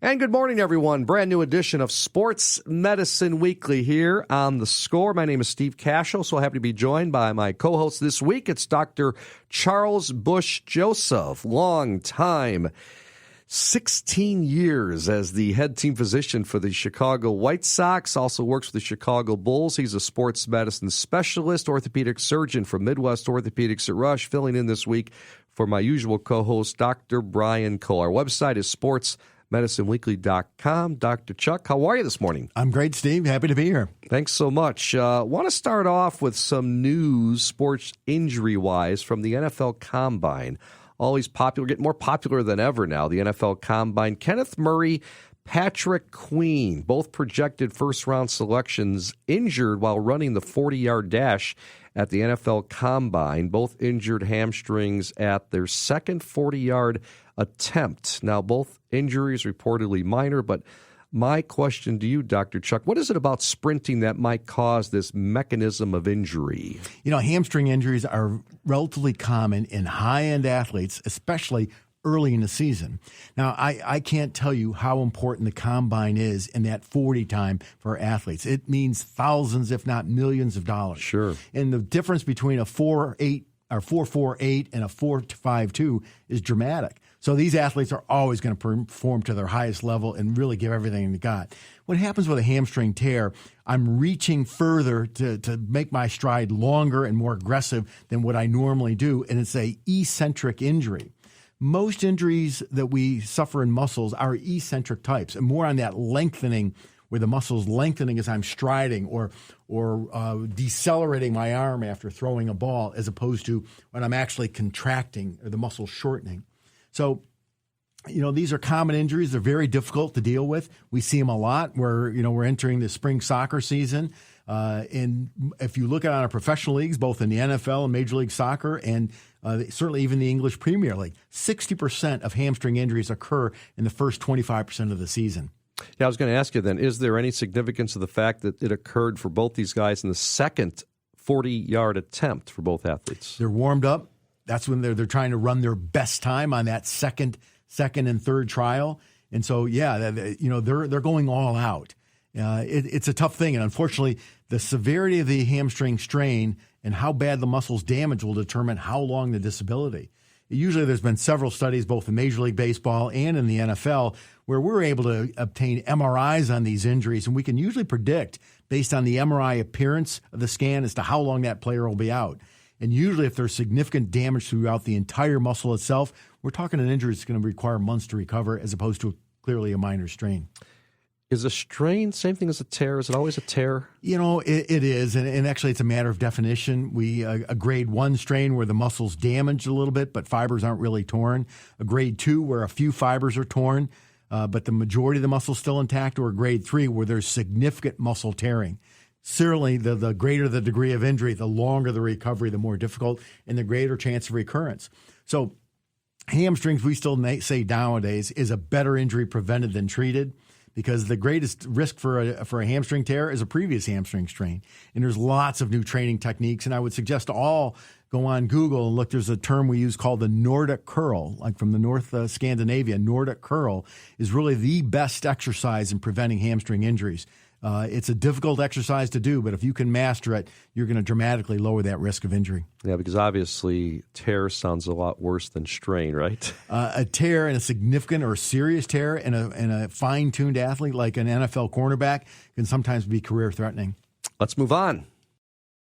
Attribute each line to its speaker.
Speaker 1: And good morning, everyone. Brand new edition of Sports Medicine Weekly here on The Score. My name is Steve Cashel, so happy to be joined by my co-host this week. It's Dr. Charles Bush-Joseph, long time, 16 years as the head team physician for the Chicago White Sox, also works for the Chicago Bulls. He's a sports medicine specialist, orthopedic surgeon from Midwest Orthopaedics at Rush, filling in this week for my usual co-host, Dr. Brian Cole. Our website is sportsmedicineweekly.com. Dr. Chuck, how are you this morning?
Speaker 2: I'm great, Steve. Happy to be here.
Speaker 1: Thanks so much. Want to start off with some news, sports injury-wise, from the NFL Combine. Always popular, getting more popular than ever now, the NFL Combine. Kenneth Murray, Patrick Queen, both projected first-round selections, injured while running the 40-yard dash at the NFL Combine. Both injured hamstrings at their second 40-yard attempt. Now, both injuries reportedly minor, but my question to you, Dr. Chuck, what is it about sprinting that might cause this mechanism of injury?
Speaker 2: You know, hamstring injuries are relatively common in high-end athletes, especially early in the season. Now, I can't tell you how important the combine is in that 40 time for athletes. It means thousands, if not millions of dollars.
Speaker 1: Sure.
Speaker 2: And the difference between a 4.8 or 4.48 and a 4.52 is dramatic. So these athletes are always going to perform to their highest level and really give everything they got. What happens with a hamstring tear, I'm reaching further to make my stride longer and more aggressive than what I normally do, and it's a eccentric injury. Most injuries that we suffer in muscles are eccentric types, and more on that lengthening, where the muscle's lengthening as I'm striding or decelerating my arm after throwing a ball, as opposed to when I'm actually contracting or the muscle shortening. So, you know, these are common injuries. They're very difficult to deal with. We see them a lot where, you know, we're entering the spring soccer season. And if you look at our professional leagues, both in the NFL and Major League Soccer, and certainly even the English Premier League, 60% of hamstring injuries occur in the first 25% of the season.
Speaker 1: Yeah, I was going to ask you then, is there any significance to the fact that it occurred for both these guys in the second 40-yard attempt for both athletes?
Speaker 2: They're warmed up. That's when they're trying to run their best time on that second and third trial. And so, yeah, you know, they're going all out. It's a tough thing. And unfortunately, the severity of the hamstring strain and how bad the muscle's damage will determine how long the disability. Usually there's been several studies, both in Major League Baseball and in the NFL, where we're able to obtain MRIs on these injuries. And we can usually predict, based on the MRI appearance of the scan, as to how long that player will be out. And usually if there's significant damage throughout the entire muscle itself, we're talking an injury that's going to require months to recover, as opposed to clearly a minor strain.
Speaker 1: Is a strain same thing as a tear? Is it always a tear?
Speaker 2: You know, it is. And actually, it's a matter of definition. A grade 1 strain where the muscle's damaged a little bit, but fibers aren't really torn. A grade 2 where a few fibers are torn, but the majority of the muscle's still intact. Or a grade 3 where there's significant muscle tearing. Certainly, the greater the degree of injury, the longer the recovery, the more difficult, and the greater chance of recurrence. So hamstrings, we still say nowadays, is a better injury prevented than treated, because the greatest risk for a hamstring tear is a previous hamstring strain. And there's lots of new training techniques, and I would suggest all go on Google and look. There's a term we use called the Nordic curl, like from the North Scandinavia. Nordic curl is really the best exercise in preventing hamstring injuries. It's a difficult exercise to do, but if you can master it, you're going to dramatically lower that risk of injury.
Speaker 1: Yeah, because obviously tear sounds a lot worse than strain, right?
Speaker 2: A tear and a significant or serious tear in a fine-tuned athlete like an NFL cornerback can sometimes be career-threatening.
Speaker 1: Let's move on.